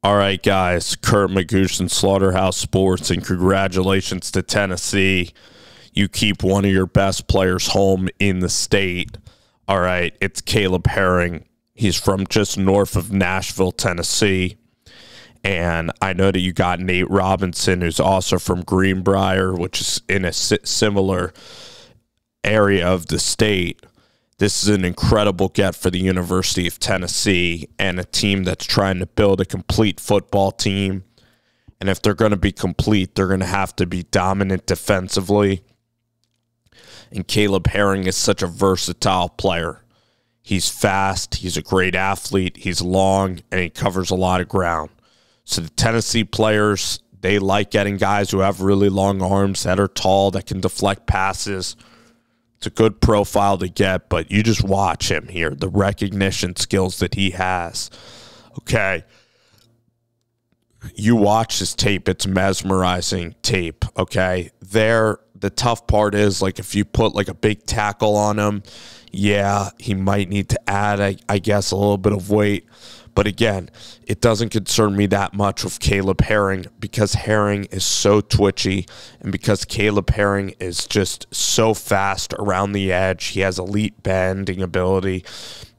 All right, guys, Kurt Magoosh and Slaughterhouse Sports, and congratulations to Tennessee. You keep one of your best players home in the state. All right, it's Caleb Herring. He's from just north of Nashville, Tennessee. And I know that you got Nate Robinson, who's also from Greenbrier, which is in a similar area of the state. This is an incredible get for the University of Tennessee and a team that's trying to build a complete football team. And if they're going to be complete, they're going to have to be dominant defensively. And Caleb Herring is such a versatile player. He's fast, he's a great athlete, he's long, and he covers a lot of ground. So the Tennessee players, they like getting guys who have really long arms, that are tall, that can deflect passes. It's a good profile to get, but you just watch him here, the recognition skills that he has. Okay. You watch his tape, it's mesmerizing tape, okay? The tough part is, like, if you put, like, a big tackle on him, yeah, he might need to add, I guess, a little bit of weight. But again, it doesn't concern me that much with Caleb Herring because Herring is so twitchy and because Caleb Herring is just so fast around the edge. He has elite bending ability.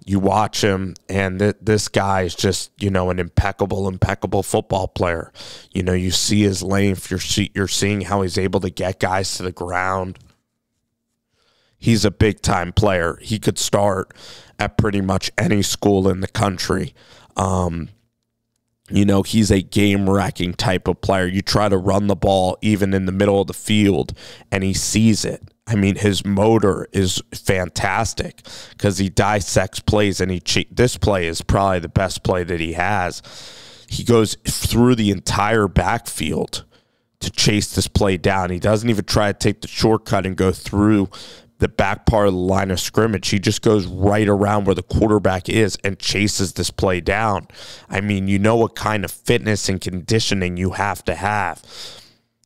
You watch him, and this guy is just, an impeccable football player. You see his length. You're seeing how he's able to get guys to the ground. He's a big-time player. He could start at pretty much any school in the country. He's a game-wrecking type of player. You try to run the ball even in the middle of the field, and he sees it. I mean, his motor is fantastic because he dissects plays, and this play is probably the best play that he has. He goes through the entire backfield to chase this play down. He doesn't even try to take the shortcut and go through the back part of the line of scrimmage. He just goes right around where the quarterback is and chases this play down. I mean, you know what kind of fitness and conditioning you have to have.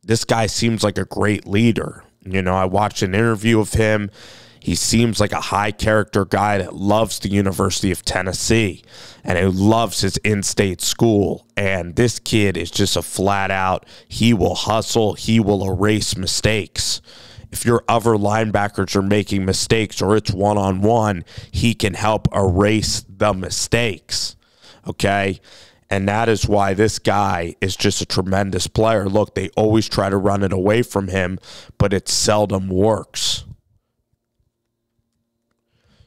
This guy seems like a great leader. I watched an interview of him. He seems like a high-character guy that loves the University of Tennessee and who loves his in-state school. And this kid is just a flat-out, he will hustle, he will erase mistakes. If your other linebackers are making mistakes or it's one-on-one, he can help erase the mistakes, okay? And that is why this guy is just a tremendous player. Look, they always try to run it away from him, but it seldom works.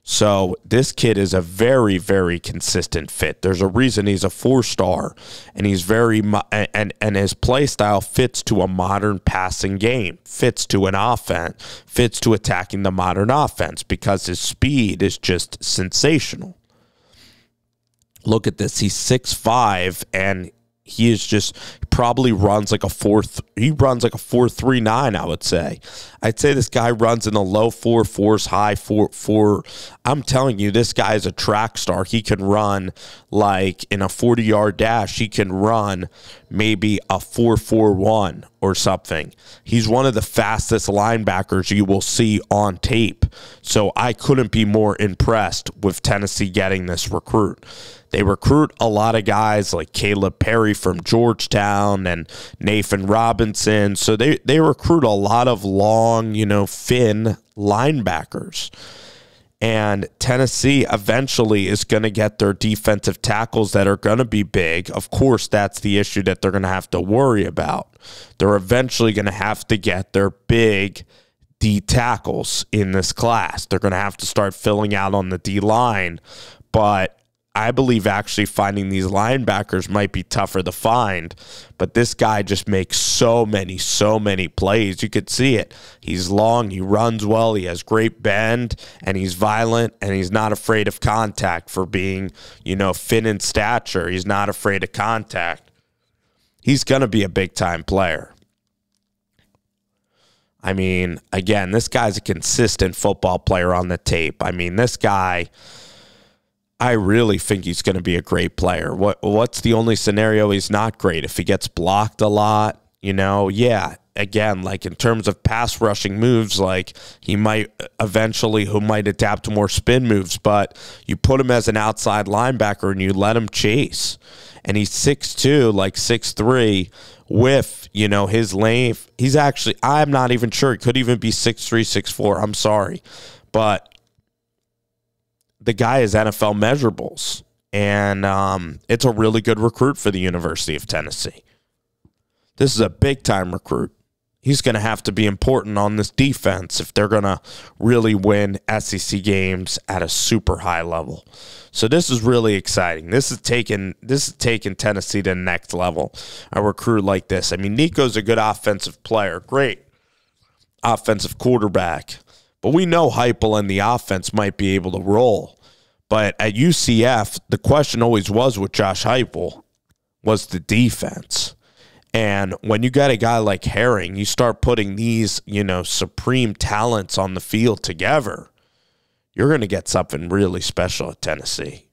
So this kid is a very, very consistent fit. There's a reason he's a 4-star, and he's and his play style fits to a modern passing game, fits to an offense, fits to attacking the modern offense because his speed is just sensational. Look at this. He's 6'5", and he is just probably runs like a 4.39, I would say. I'd say this guy runs in the low 4.4s, high 4. I'm telling you, this guy is a track star. He can run like in a 40-yard dash. He can run maybe a 4.41 or something. He's one of the fastest linebackers you will see on tape. So I couldn't be more impressed with Tennessee getting this recruit. They recruit a lot of guys like Caleb Perry from Georgetown and Nathan Robinson. So they recruit a lot of long, thin linebackers. And Tennessee eventually is going to get their defensive tackles that are going to be big. Of course, that's the issue that they're going to have to worry about. They're eventually going to have to get their big D tackles in this class. They're going to have to start filling out on the D line. But I believe actually finding these linebackers might be tougher to find, but this guy just makes so many plays. You could see it. He's long, he runs well, he has great bend, and he's violent, and he's not afraid of contact for being, thin in stature. He's not afraid of contact. He's going to be a big-time player. I mean, again, this guy's a consistent football player on the tape. I mean, this guy, I really think he's going to be a great player. What's the only scenario he's not great? If he gets blocked a lot, yeah. Again, like in terms of pass rushing moves, like he might adapt to more spin moves, but you put him as an outside linebacker and you let him chase. and he's 6'2", like 6'3", with, his length. He's actually, I'm not even sure. He could even be 6'3", 6'4". I'm sorry. But the guy has NFL measurables, and it's a really good recruit for the University of Tennessee. This is a big-time recruit. He's going to have to be important on this defense if they're going to really win SEC games at a super high level. So this is really exciting. This is taking Tennessee to the next level, a recruit like this. I mean, Nico's a good offensive player, great offensive quarterback. But we know Heupel and the offense might be able to roll. But at UCF, the question always was with Josh Heupel was the defense. And when you got a guy like Herring, you start putting these, supreme talents on the field together, you're going to get something really special at Tennessee.